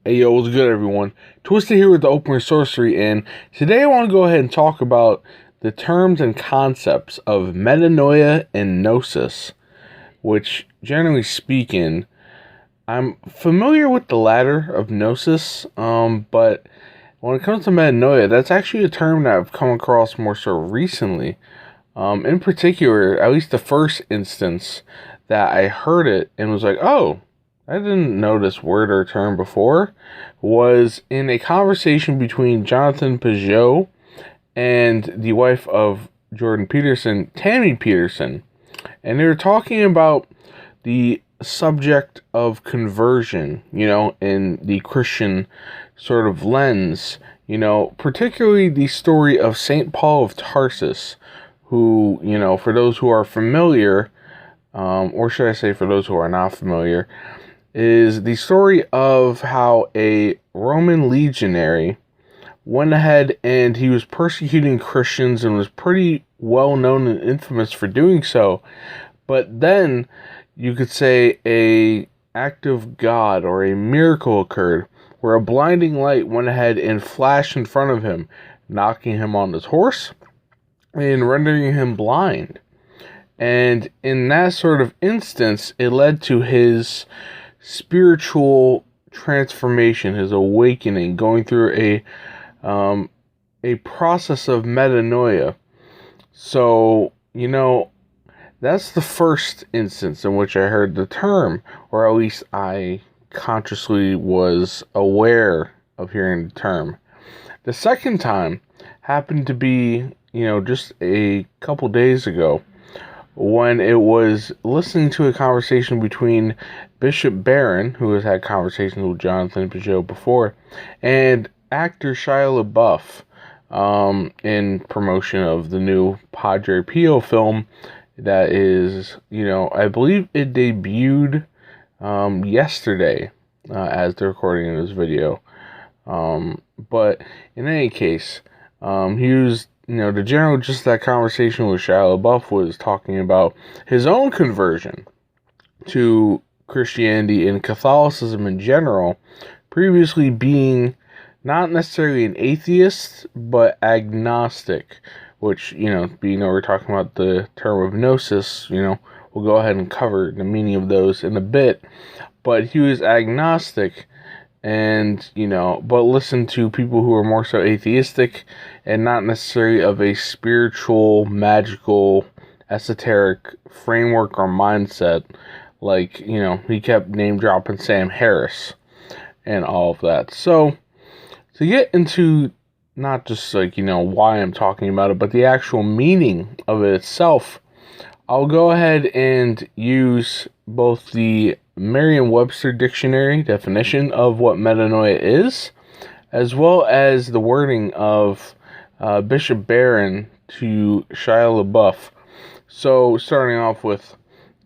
Hey yo, what's good everyone? Twisted here with the Open Sorcery, and today I want to go ahead and talk about the terms and concepts of Metanoia and Gnosis, which, generally speaking, I'm familiar with the latter of Gnosis, but when it comes to Metanoia, that's actually a term that I've come across more so recently. In particular, at least the first instance that I heard it and was like, oh, I didn't know this word or term before, was in a conversation between Jonathan Peugeot and the wife of Jordan Peterson, Tammy Peterson. And they were talking about the subject of conversion, in the Christian sort of lens, particularly the story of St. Paul of Tarsus, who, for those who are familiar, or should I say for those who are not familiar, is the story of how a Roman legionary went ahead and he was persecuting Christians and was pretty well known and infamous for doing so. But then you could say a act of God or a miracle occurred where a blinding light went ahead and flashed in front of him, knocking him on his horse and rendering him blind. And in that sort of instance, it led to his spiritual transformation, his awakening, going through a process of metanoia. So, that's the first instance in which I heard the term, or at least I consciously was aware of hearing the term. The second time happened to be, just a couple days ago, when it was listening to a conversation between Bishop Barron, who has had conversations with Jonathan Peugeot before, and actor Shia LaBeouf, in promotion of the new Padre Pio film that is, I believe it debuted yesterday as they're recording this video. But in any case, he was, the general gist of that conversation with Shia LaBeouf was talking about his own conversion to Christianity and Catholicism in general, previously being not necessarily an atheist, but agnostic, which, being that we're talking about the term of gnosis, we'll go ahead and cover the meaning of those in a bit. But he was agnostic and, but listen to people who are more so atheistic and not necessarily of a spiritual, magical, esoteric framework or mindset. Like, he kept name dropping Sam Harris and all of that. So, to get into not just why I'm talking about it, but the actual meaning of it itself, I'll go ahead and use both the Merriam-Webster dictionary definition of what metanoia is, as well as the wording of Bishop Barron to Shia LaBeouf. So, starting off with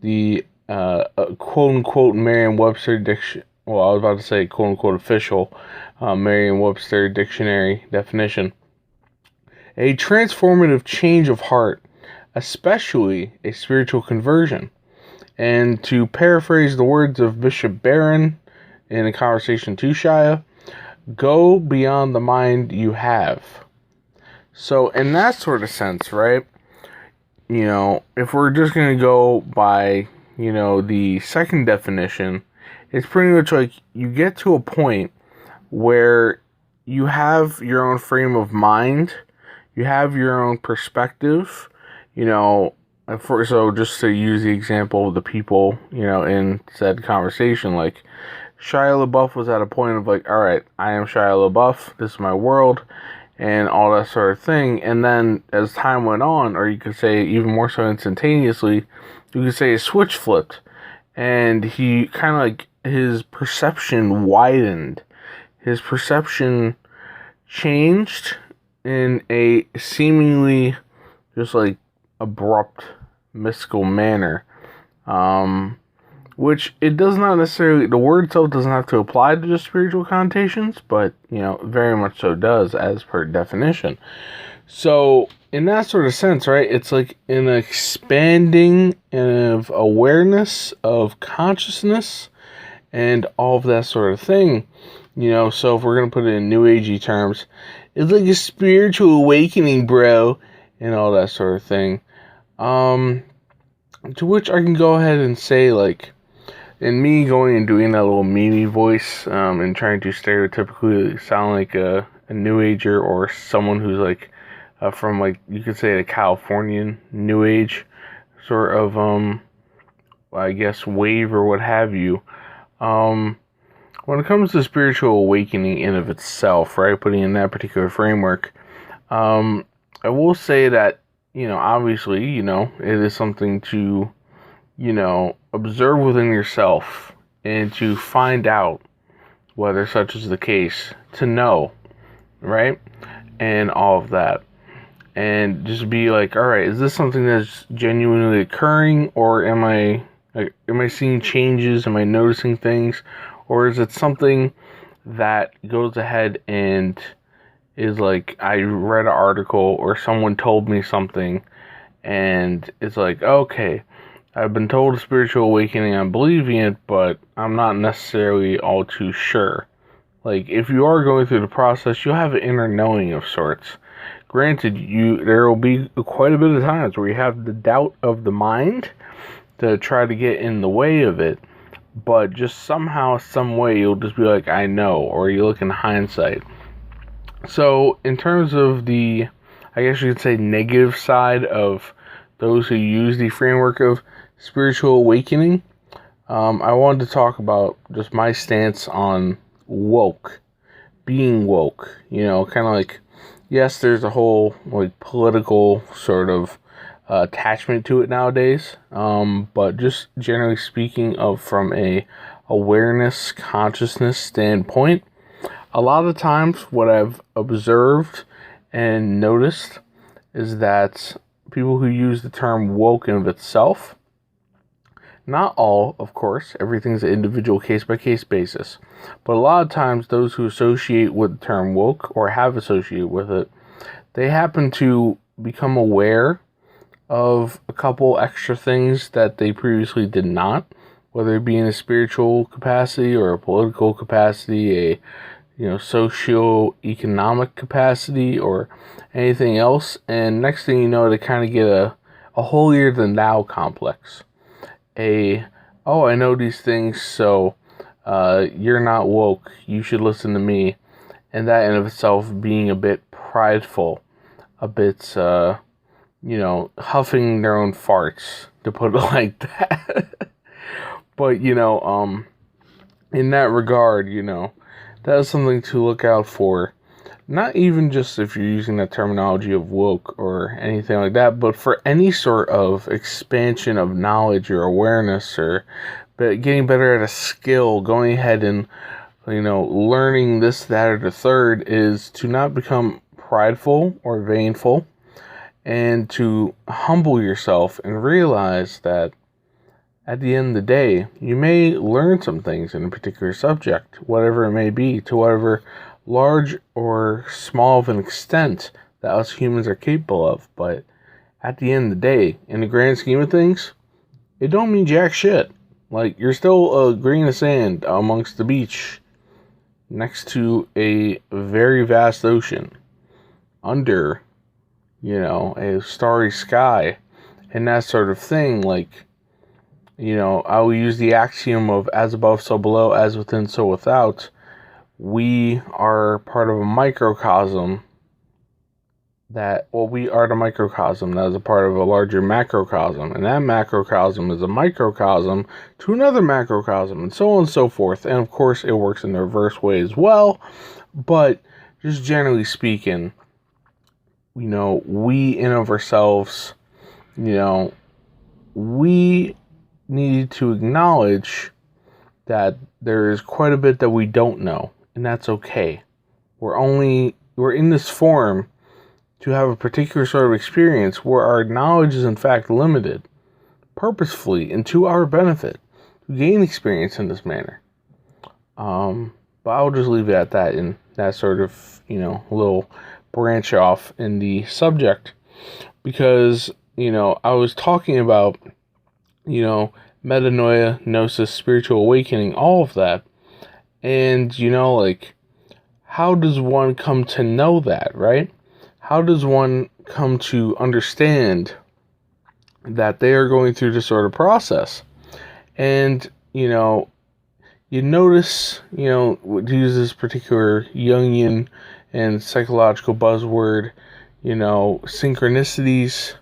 the quote-unquote Merriam-Webster dictionary, well, I was about to say quote-unquote official Merriam-Webster dictionary definition. A transformative change of heart, especially a spiritual conversion. And to paraphrase the words of Bishop Barron in a conversation to Shia, go beyond the mind you have. So in that sort of sense, right, if we're just going to go by, the second definition, it's pretty much like you get to a point where you have your own frame of mind, you have your own perspective, so just to use the example of the people, in said conversation, like Shia LaBeouf was at a point of like, all right, I am Shia LaBeouf, this is my world, and all that sort of thing. And then as time went on, or you could say even more so instantaneously, you could say a switch flipped, and he kind of like, his perception widened, his perception changed in a seemingly just like abrupt, mystical manner, which it does not necessarily, the word itself doesn't have to apply to just spiritual connotations, but, very much so does as per definition. So, in that sort of sense, right, it's like an expanding of awareness, of consciousness, and all of that sort of thing. So if we're going to put it in new agey terms, it's like a spiritual awakening, bro, and all that sort of thing. To which I can go ahead and say, like, in me going and doing that little Mimi voice, and trying to stereotypically sound like a new ager or someone who's like from, like, you could say, a Californian new age sort of I guess wave or what have you. When it comes to spiritual awakening in of itself, right, putting in that particular framework, I will say that, obviously, it is something to, observe within yourself and to find out whether such is the case, to know, right, and all of that. And just be like, all right, is this something that's genuinely occurring, or am I seeing changes? Am I noticing things? Or is it something that goes ahead and is like, I read an article or someone told me something, and it's like, okay, I've been told a spiritual awakening, I'm believing it, but I'm not necessarily all too sure. Like, if you are going through the process, you'll have an inner knowing of sorts. Granted, there will be quite a bit of times where you have the doubt of the mind to try to get in the way of it, but just somehow, some way, you'll just be like, I know, or you look in hindsight. So, in terms of the, I guess you could say, negative side of those who use the framework of spiritual awakening, I wanted to talk about just my stance on woke, being woke, kind of like, yes, there's a whole, like, political sort of attachment to it nowadays, but just generally speaking from a awareness, consciousness standpoint, a lot of times what I've observed and noticed is that people who use the term woke in of itself, not all, of course, everything's an individual case-by-case basis, but a lot of times those who associate with the term woke or have associated with it, they happen to become aware of a couple extra things that they previously did not, whether it be in a spiritual capacity or a political capacity, a socio-economic capacity, or anything else. And next thing you know, they kind of get a holier than thou complex. Oh, I know these things, so you're not woke, you should listen to me. And that in of itself being a bit prideful, a bit huffing their own farts, to put it like that. But, in that regard, that is something to look out for. Not even just if you're using that terminology of woke or anything like that, but for any sort of expansion of knowledge or awareness, or getting better at a skill, going ahead and, learning this, that, or the third, is to not become prideful or vainful, and to humble yourself and realize that at the end of the day, you may learn some things in a particular subject, whatever it may be, to whatever large or small of an extent that us humans are capable of. But at the end of the day, in the grand scheme of things, it don't mean jack shit. Like, you're still a grain of sand amongst the beach next to a very vast ocean under, a starry sky and that sort of thing. Like, I will use the axiom of as above, so below, as within, so without. We are part of a microcosm we are the microcosm that is a part of a larger macrocosm, and that macrocosm is a microcosm to another macrocosm, and so on and so forth. And of course, it works in the reverse way as well, but just generally speaking, we in of ourselves, we need to acknowledge that there is quite a bit that we don't know, and that's okay. We're in this form to have a particular sort of experience where our knowledge is in fact limited, purposefully and to our benefit, to gain experience in this manner. But I'll just leave it at that, in that sort of, little branch off in the subject, because, I was talking about, metanoia, gnosis, spiritual awakening, all of that. And, how does one come to know that, right? How does one come to understand that they are going through this sort of process? And, you notice, to use this particular Jungian and psychological buzzword, synchronicities,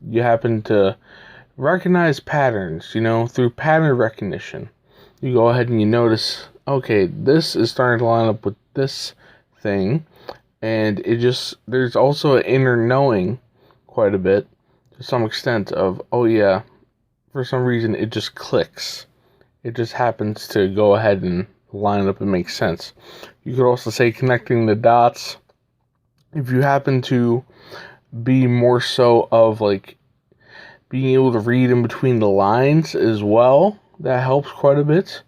you happen to recognize patterns, through pattern recognition. You go ahead and you notice, okay, this is starting to line up with this thing, and there's also an inner knowing quite a bit, to some extent, of, oh yeah, for some reason it just clicks. It just happens to go ahead and line up and make sense. You could also say connecting the dots. If you happen to be more so of being able to read in between the lines as well, that helps quite a bit.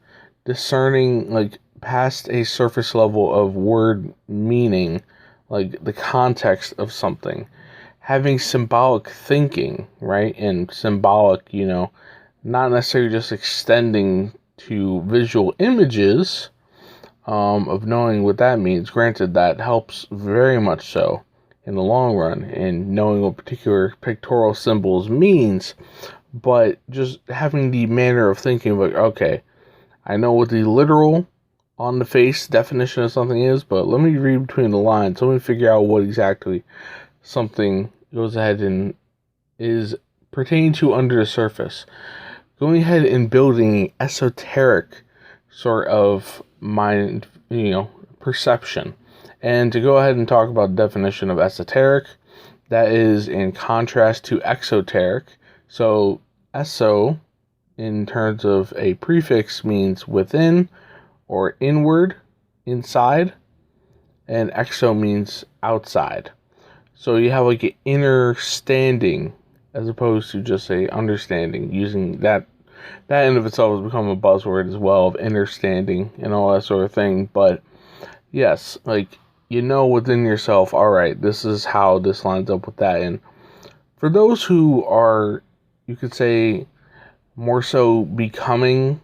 Discerning past a surface level of word meaning, the context of something. Having symbolic thinking, right? And symbolic, not necessarily just extending to visual images of knowing what that means. Granted, that helps very much so in the long run in knowing what particular pictorial symbols means, but just having the manner of thinking okay, I know what the literal on the face definition of something is, but let me read between the lines. Let me figure out what exactly something goes ahead and is pertaining to under the surface. Going ahead and building esoteric sort of mind, perception. And to go ahead and talk about the definition of esoteric, that is in contrast to exoteric. So, eso, in terms of a prefix, means within or inward, inside, and exo means outside. So you have an inner standing as opposed to just a understanding. Using that in of itself has become a buzzword as well, of understanding and all that sort of thing. But yes, within yourself, all right, this is how this lines up with that. And for those who are, you could say, more so becoming,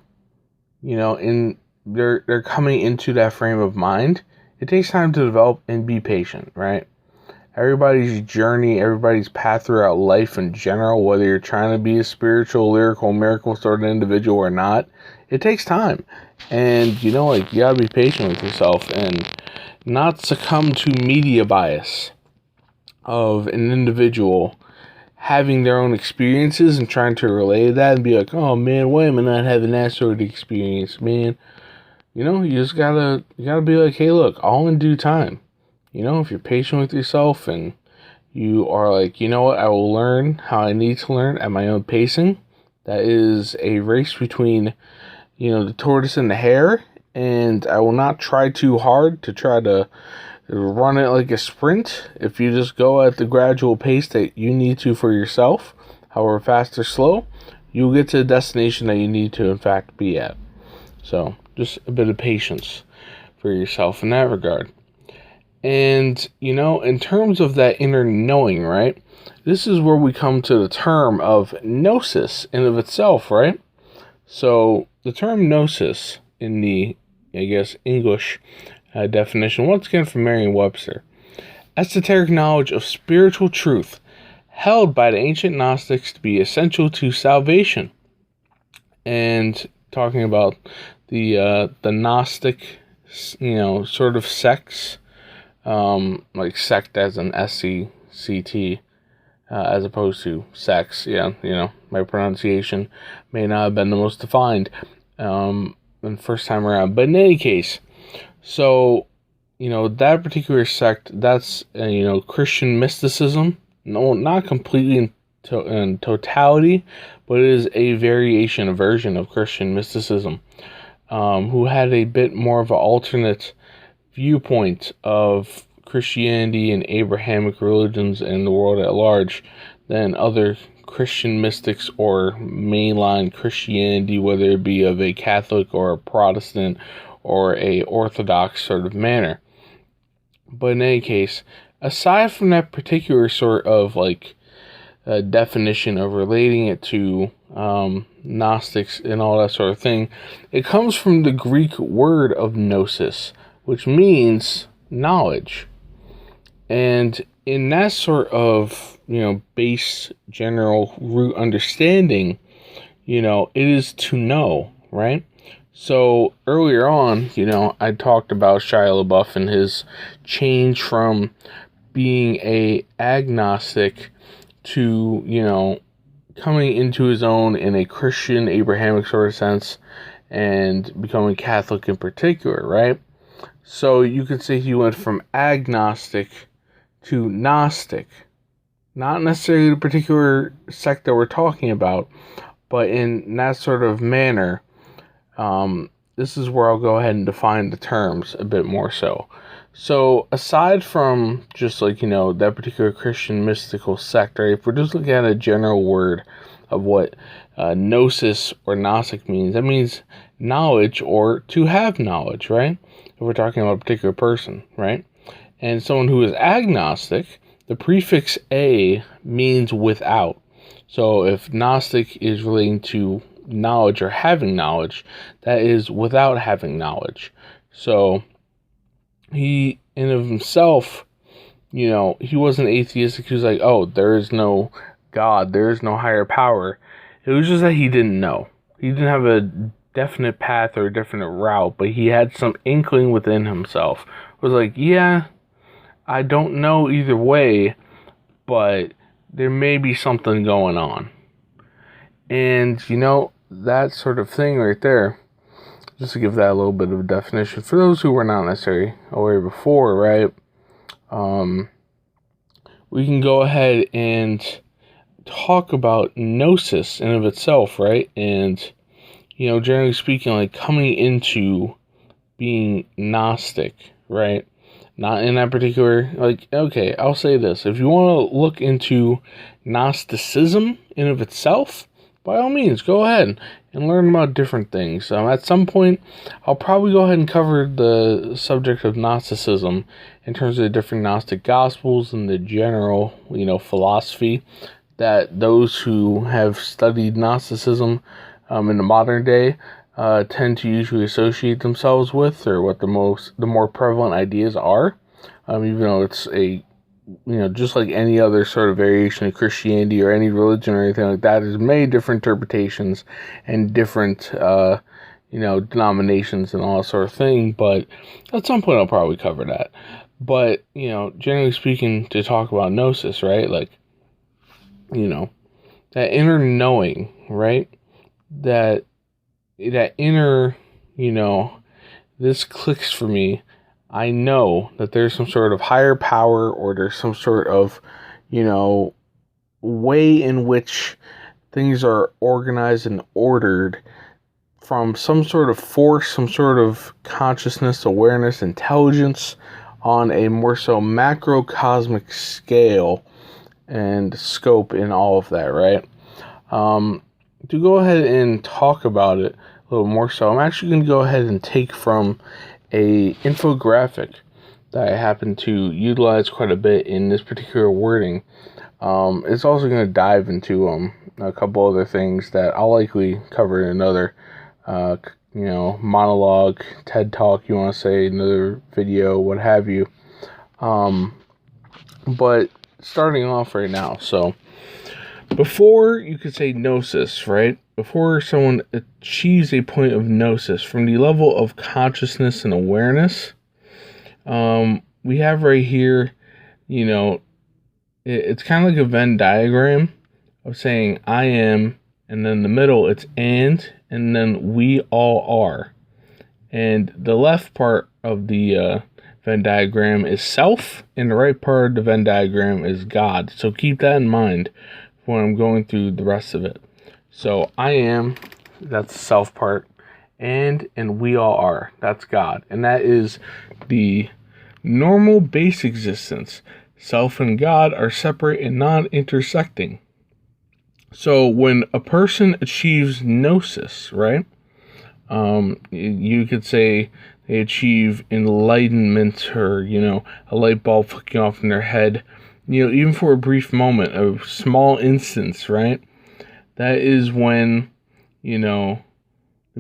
they're coming into that frame of mind, it takes time to develop and be patient, right? Everybody's journey, everybody's path throughout life in general, whether you're trying to be a spiritual, lyrical, miracle sort of individual or not, it takes time. And, you gotta be patient with yourself and not succumb to media bias of an individual having their own experiences and trying to relay that and be like, oh man, why am I not having that sort of experience, man? You just gotta be like, hey, look, all in due time. If you're patient with yourself and you are like, you know what, I will learn how I need to learn at my own pacing. That is a race between, the tortoise and the hare. And I will not try too hard to try to run it like a sprint. If you just go at the gradual pace that you need to for yourself, however fast or slow, you'll get to the destination that you need to, in fact, be at. So, just a bit of patience for yourself in that regard. And, in terms of that inner knowing, right, this is where we come to the term of gnosis in of itself, right? So, the term gnosis in the, English definition, once again from Merriam-Webster, esoteric knowledge of spiritual truth held by the ancient Gnostics to be essential to salvation. And talking about the Gnostic, sort of sects, like sect as an SECT, as opposed to sex. Yeah, my pronunciation may not have been the most defined the first time around. But in any case, so, that particular sect, that's, Christian mysticism. No, not completely in totality, but it is a variation, a version of Christian mysticism, who had a bit more of an alternate viewpoint of Christianity and Abrahamic religions in the world at large than other Christian mystics or mainline Christianity, whether it be of a Catholic or a Protestant or a Orthodox sort of manner. But in any case, aside from that particular sort of definition of relating it to Gnostics and all that sort of thing, it comes from the Greek word of gnosis, which means knowledge. And in that sort of, base general root understanding, it is to know, right? So earlier on, I talked about Shia LaBeouf and his change from being a agnostic to, coming into his own in a Christian, Abrahamic sort of sense, and becoming Catholic in particular, right? So you could say he went from agnostic to Gnostic. Not necessarily the particular sect that we're talking about, but in that sort of manner. This is where I'll go ahead and define the terms a bit more so. So, aside from just that particular Christian mystical sect, right, if we're just looking at a general word of what gnosis or Gnostic means, that means knowledge or to have knowledge, right? If we're talking about a particular person, right? And someone who is agnostic, the prefix a means without. So, if Gnostic is relating to knowledge or having knowledge, that is without having knowledge. So he in of himself, he wasn't atheistic. He was like, oh, there is no God, there is no higher power. It was just that he didn't know. He didn't have a definite path or a definite route, but he had some inkling within himself. It was like, yeah, I don't know either way, but there may be something going on. And, that sort of thing right there, just to give that a little bit of a definition, for those who were not necessarily aware before, right, we can go ahead and talk about gnosis in of itself, right, and, generally speaking, like coming into being Gnostic, right, not in that particular, okay, I'll say this, if you want to look into Gnosticism in of itself, by all means, go ahead and learn about different things. At some point, I'll probably go ahead and cover the subject of Gnosticism in terms of the different Gnostic Gospels and the general, philosophy that those who have studied Gnosticism in the modern day tend to usually associate themselves with, or what the more prevalent ideas are. Even though it's a just like any other sort of variation of Christianity or any religion or anything like that, there's many different interpretations and different, denominations and all that sort of thing. But at some point, I'll probably cover that. But, generally speaking, to talk about gnosis, right? That inner knowing, right? That inner, this clicks for me. I know that there's some sort of higher power, or there's some sort of, way in which things are organized and ordered from some sort of force, some sort of consciousness, awareness, intelligence on a more so macrocosmic scale and scope in all of that, right? To go ahead and talk about it a little more so, I'm actually going to go ahead and take from a infographic that I happen to utilize quite a bit in this particular wording. It's also going to dive into a couple other things that I'll likely cover in another monologue, TED Talk, you want to say, another video, what have you. But starting off right now, so before you could say gnosis, right? Before someone achieves a point of gnosis, from the level of consciousness and awareness, we have right here, it's kind of like a Venn diagram of saying I am, and then in the middle it's and then we all are. And the left part of the Venn diagram is self, and the right part of the Venn diagram is God. So keep that in mind when I'm going through the rest of it. So I am, that's the self part, and we all are, that's God. And that is the normal base existence. Self and God are separate and non-intersecting. So when a person achieves gnosis, right, you could say they achieve enlightenment, or, a light bulb flicking off in their head, even for a brief moment, a small instance, right? That is when, the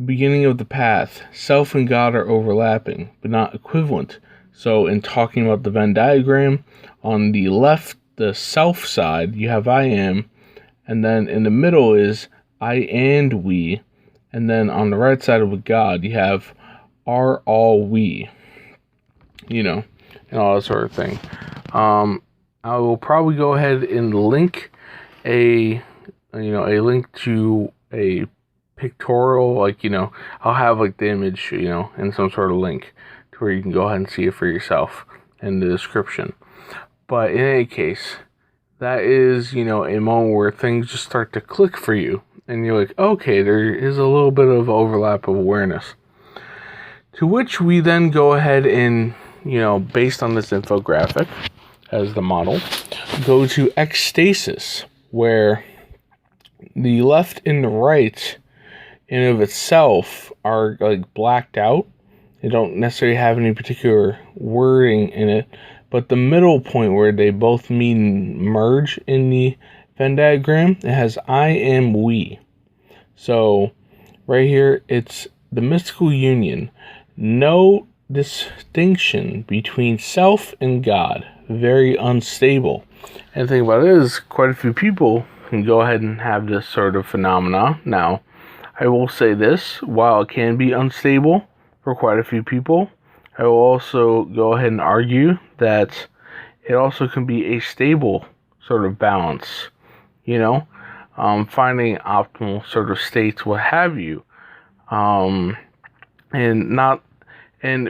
beginning of the path, self and God are overlapping, but not equivalent. So in talking about the Venn diagram, on the left, the self side, you have I am, and then in the middle is I and we, and then on the right side of God, you have are all we, and all that sort of thing. I will probably go ahead and link a link to a pictorial, I'll have the image, in some sort of link to where you can go ahead and see it for yourself in the description. But in any case, that is, a moment where things just start to click for you. And you're like, okay, there is a little bit of overlap of awareness. To which we then go ahead and, based on this infographic as the model, go to ecstasis, where the left and the right in of itself are blacked out. They don't necessarily have any particular wording in it, but the middle point where they both meet and merge in the Venn diagram, it has I am we. So right here, it's the mystical union. No distinction between self and God. Very unstable. And the thing about it is, quite a few people can go ahead and have this sort of phenomena. Now, I will say this, while it can be unstable for quite a few people, I will also go ahead and argue that it also can be a stable sort of balance, finding optimal sort of states, what have you, and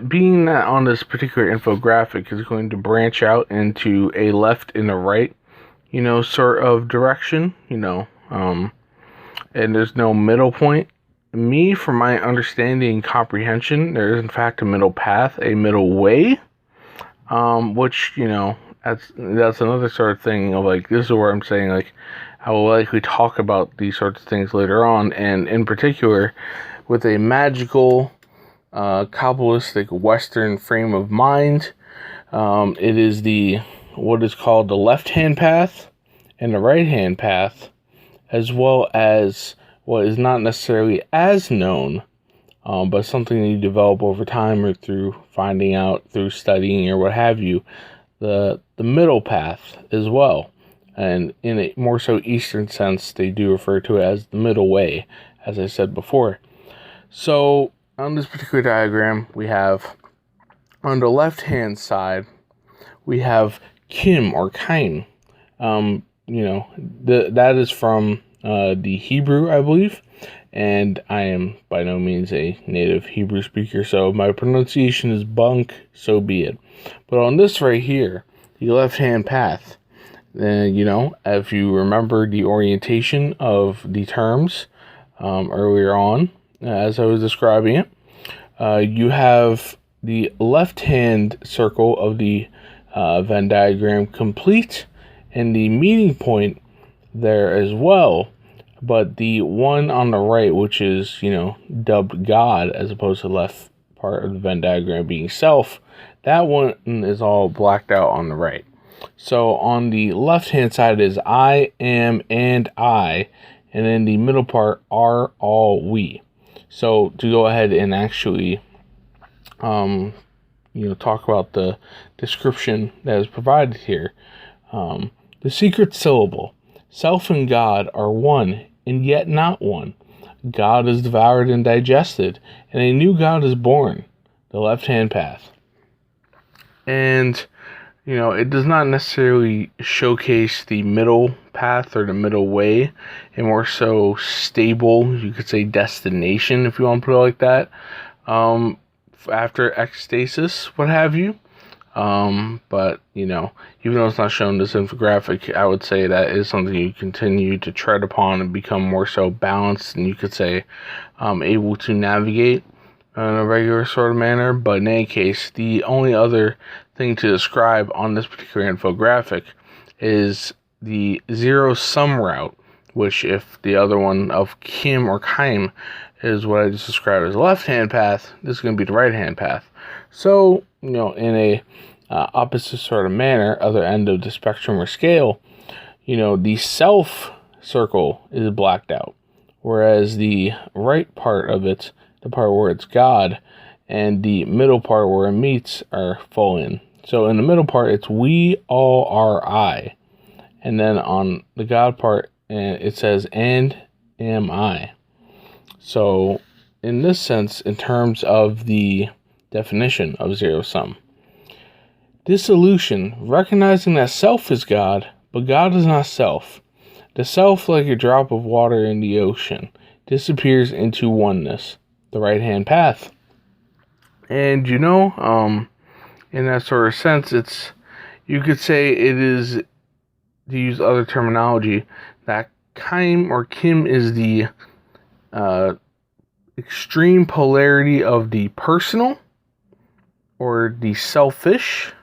being that on this particular infographic is going to branch out into a left and a right, sort of direction, and there's no middle point. Me, from my understanding and comprehension, there is in fact a middle path, a middle way, which, that's another sort of thing of this is where I'm saying I will likely talk about these sorts of things later on, and in particular with a magical Kabbalistic Western frame of mind. It is what is called the left-hand path and the right-hand path, as well as what is not necessarily as known, but something that you develop over time or through finding out, through studying or what have you, the middle path as well. And in a more so Eastern sense, they do refer to it as the middle way, as I said before. So on this particular diagram, we have on the left-hand side, we have Kim or Kain. That is from the Hebrew, I believe, and I am by no means a native Hebrew speaker, so my pronunciation is bunk, so be it. But on this right here, the left-hand path, if you remember the orientation of the terms earlier on, as I was describing it, you have the left-hand circle of the Venn diagram complete, and the meeting point there as well, but the one on the right, which is, dubbed God, as opposed to the left part of the Venn diagram being self, that one is all blacked out on the right. So on the left-hand side is I am and I, and then the middle part are all we. So to go ahead and actually, talk about the description that is provided here. The secret syllable. Self and God are one, and yet not one. God is devoured and digested, and a new God is born. The left-hand path. And, it does not necessarily showcase the middle path or the middle way, a more so stable, you could say, destination, if you want to put it like that, after ecstasis, what have you. But, even though it's not shown in this infographic, I would say that is something you continue to tread upon and become more so balanced, and you could say able to navigate in a regular sort of manner. But in any case, the only other thing to describe on this particular infographic is the zero-sum route, which, if the other one of Kim or Kaim is what I just described as the left-hand path, this is going to be the right-hand path. So, in a opposite sort of manner, other end of the spectrum or scale, the self circle is blacked out, whereas the right part of it, the part where it's God, and the middle part where it meets are full in. So in the middle part, it's we, all, are, I. And then on the God part, it says, and am I. So in this sense, in terms of the definition of zero sum, dissolution, recognizing that self is God, but God is not self. The self, like a drop of water in the ocean, disappears into oneness, the right-hand path. And in that sort of sense, you could say it is, to use other terminology, that Kim is the extreme polarity of the personal or the selfish,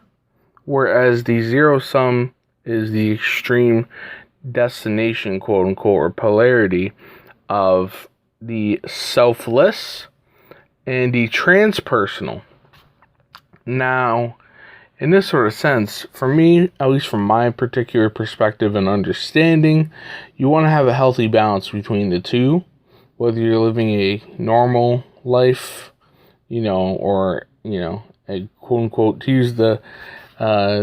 whereas the zero sum is the extreme destination, quote unquote, or polarity of the selfless and the transpersonal. Now, in this sort of sense, for me, at least from my particular perspective and understanding, you want to have a healthy balance between the two, whether you're living a normal life, or, a quote unquote, to use the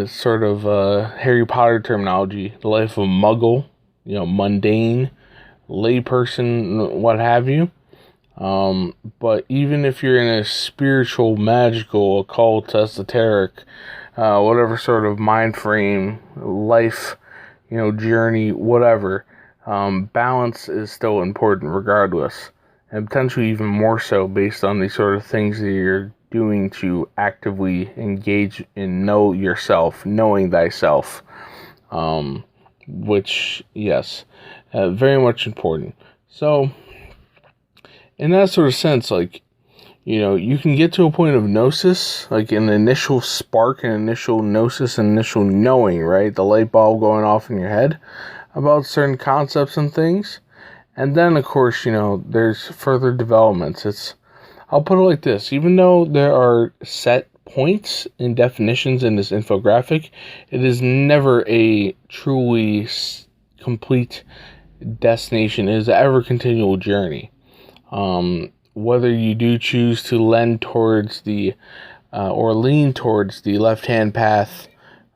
sort of Harry Potter terminology, the life of a muggle, mundane, layperson, what have you. But even if you're in a spiritual, magical, occult, esoteric, whatever sort of mind frame, life, journey, whatever, balance is still important regardless, and potentially even more so based on the sort of things that you're doing to actively engage in knowing thyself, which, yes, very much important. So, in that sort of sense, you can get to a point of gnosis, like an initial spark, an initial gnosis, an initial knowing, right? The light bulb going off in your head about certain concepts and things. And then, of course, there's further developments. I'll put it like this. Even though there are set points and definitions in this infographic, it is never a truly complete destination. It is an ever-continual journey. Whether you do choose to lean towards the left-hand path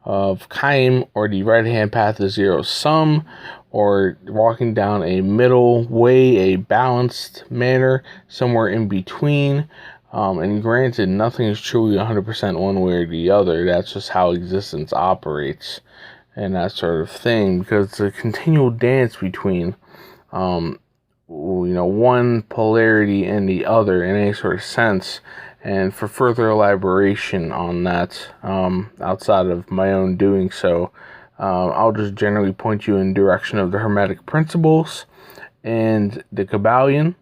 of Kaim, or the right-hand path of zero sum, or walking down a middle way, a balanced manner, somewhere in between. And granted, nothing is truly 100% one way or the other. That's just how existence operates and that sort of thing, because it's a continual dance between one polarity and the other in any sort of sense. And for further elaboration on that, outside of my own doing so, I'll just generally point you in direction of the Hermetic Principles and the Kabbalion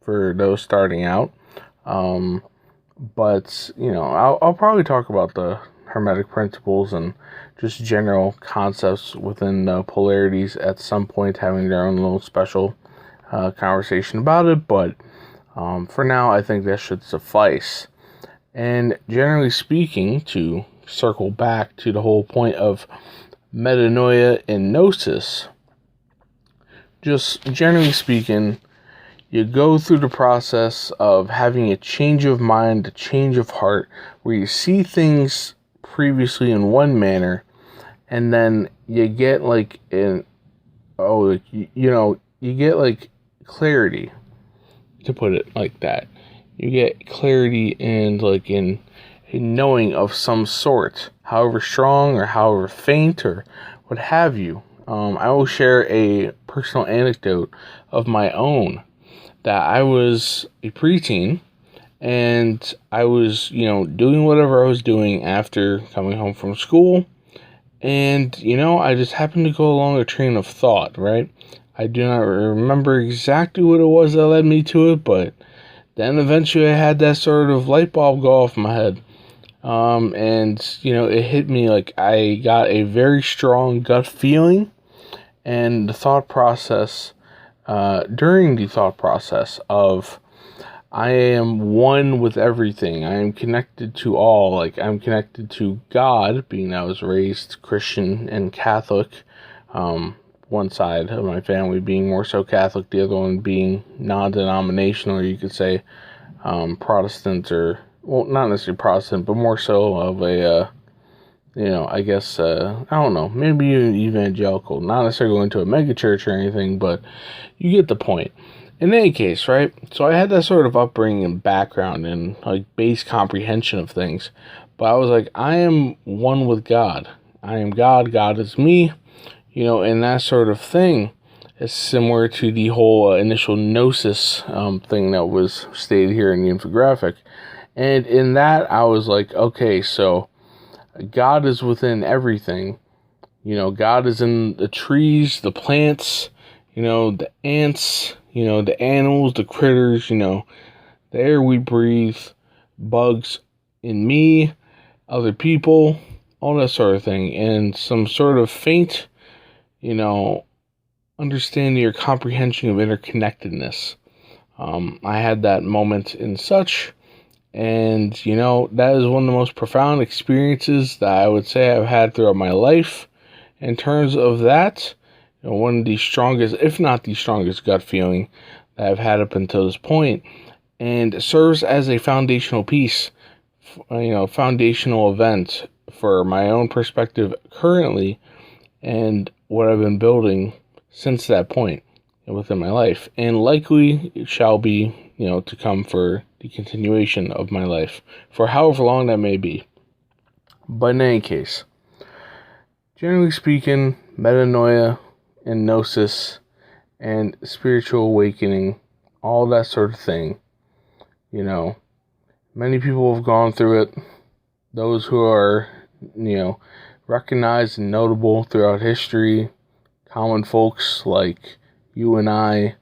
for those starting out. But I'll probably talk about the Hermetic Principles and just general concepts within the polarities at some point, having their own little special conversation about it. But for now, I think that should suffice. And generally speaking, to circle back to the whole point of Metanoia and Gnosis, just generally speaking, you go through the process of having a change of mind, a change of heart, where you see things previously in one manner, and then you get you get clarity, to put it like that. You get clarity and in a knowing of some sort, however strong or however faint or what have you. I will share a personal anecdote of my own, that I was a preteen and I was, doing whatever I was doing after coming home from school. And, I just happened to go along a train of thought, right? I do not remember exactly what it was that led me to it, but then eventually I had that sort of light bulb go off my head. And, it hit me like I got a very strong gut feeling, and the thought process, during the thought process of, I am one with everything. I am connected to all. Like, I'm connected to God, being I was raised Christian and Catholic. One side of my family being more so Catholic, the other one being non-denominational, or you could say Protestant, or, well, not necessarily Protestant, but more so of a, I guess, I don't know, maybe evangelical. Not necessarily going to a mega church or anything, but you get the point. In any case, right? So I had that sort of upbringing and background and like base comprehension of things. But I was like, I am one with God. I am God. God is me. And that sort of thing is similar to the whole initial gnosis thing that was stated here in the infographic. And in that, I was like, okay, so God is within everything. God is in the trees, the plants, the ants, the animals, the critters, the air we breathe, bugs in me, other people, all that sort of thing. And some sort of faint, understanding or comprehension of interconnectedness. I had that moment in such, and, that is one of the most profound experiences that I would say I've had throughout my life. In terms of that, one of the strongest, if not the strongest gut feeling that I've had up until this point, and it serves as a foundational piece, foundational event for my own perspective currently, and what I've been building since that point within my life, and likely it shall be, to come for the continuation of my life, for however long that may be. But in any case, generally speaking, metanoia and gnosis and spiritual awakening, all that sort of thing, many people have gone through it. Those who are, recognized and notable throughout history, common folks like you and I,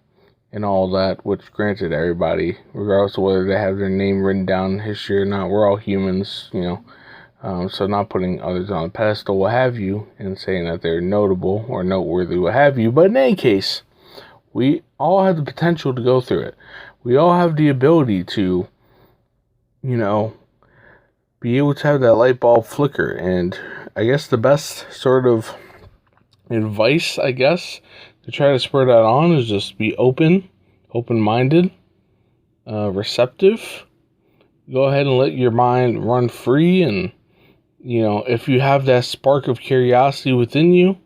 and all that, which granted everybody, regardless of whether they have their name written down in history or not, we're all humans, so not putting others on a pedestal, what have you, and saying that they're notable or noteworthy, what have you. But in any case, we all have the potential to go through it. We all have the ability to, be able to have that light bulb flicker. And I guess the best sort of advice, to try to spur that on is just be open-minded, receptive. Go ahead and let your mind run free, and if you have that spark of curiosity within you,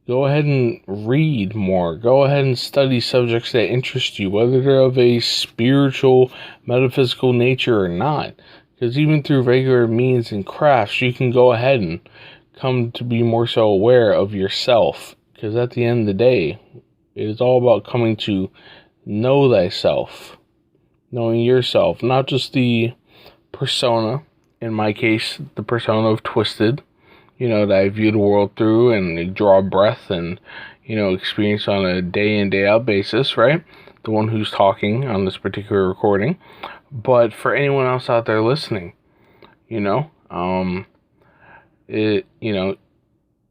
go ahead and read more. Go ahead and study subjects that interest you, whether they're of a spiritual, metaphysical nature or not. Because even through regular means and crafts, you can go ahead and come to be more so aware of yourself. Because at the end of the day, it is all about coming to know thyself. Knowing yourself, not just the persona, in my case, the persona of Twisted, that I view the world through and draw breath and, experience on a day in, day out basis, right? The one who's talking on this particular recording. But for anyone else out there listening,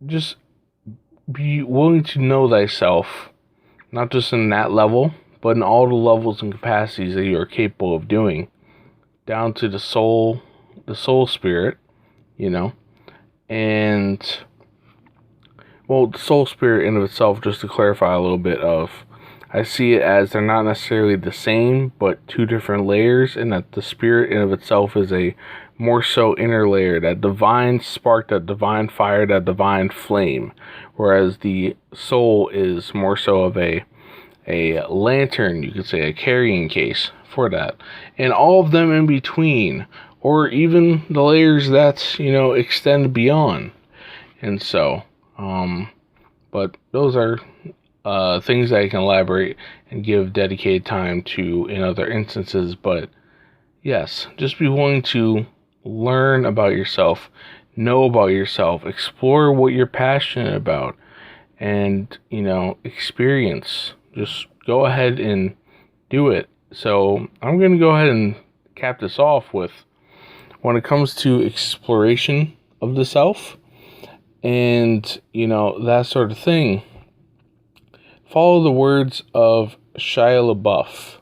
just be willing to know thyself, not just in that level, but in all the levels and capacities that you are capable of doing, down to the soul spirit, and, well, the soul spirit in of itself, just to clarify a little bit I see it as they're not necessarily the same, but two different layers, and that the spirit in of itself is a more so inner layer, that divine spark, that divine fire, that divine flame, whereas the soul is more so of a lantern, you could say, a carrying case for that, and all of them in between, or even the layers that, extend beyond. And so, but those are things that I can elaborate and give dedicated time to in other instances. But yes, just be willing to learn about yourself, know about yourself, explore what you're passionate about, and, experience. Just go ahead and do it. So I'm going to go ahead and cap this off with, when it comes to exploration of the self and, that sort of thing, follow the words of Shia LaBeouf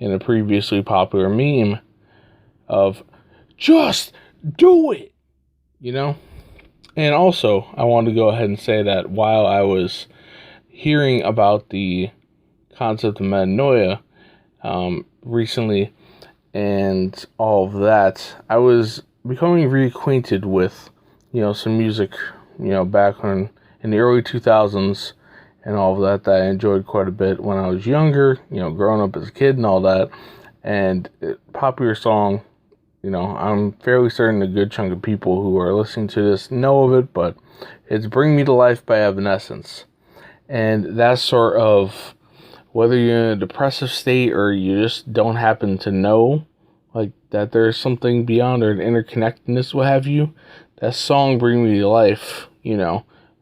in a previously popular meme of just do it, you know? And also, I want to go ahead and say that while I was hearing about the concept of metanoia recently and all of that, I was becoming reacquainted with, some music, back in the early 2000s and all of that I enjoyed quite a bit when I was younger, growing up as a kid and all that. And popular song, I'm fairly certain a good chunk of people who are listening to this know of it, but it's Bring Me to Life by Evanescence. And that sort of, whether you're in a depressive state or you just don't happen to know, like, that there's something beyond or an interconnectedness, what have you, that song Bring Me to Life,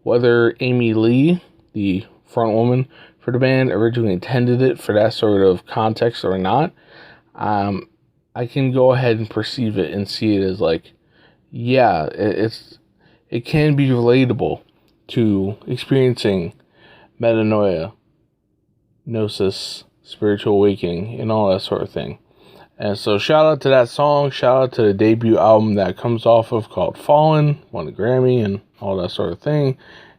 whether Amy Lee, the front woman for the band, originally intended it for that sort of context or not, I can go ahead and perceive it and see it as like, yeah, it can be relatable to experiencing metanoia, gnosis, spiritual awakening, and all that sort of thing. And so shout out to that song, shout out to the debut album that comes off of called Fallen, won a Grammy and all that sort of thing.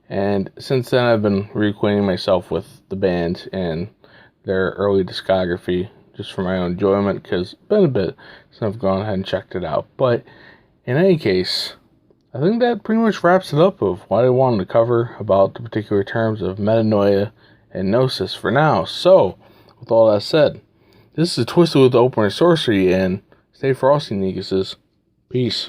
And since then I've been reacquainting myself with the band and their early discography, just for my own enjoyment, because it's been a bit since I've gone ahead and checked it out. But in any case, I think that pretty much wraps it up of what I wanted to cover about the particular terms of metanoia and gnosis for now. So, with all that said, this is Twisted with the Opener Sorcery, and stay frosty, Neguses. Peace.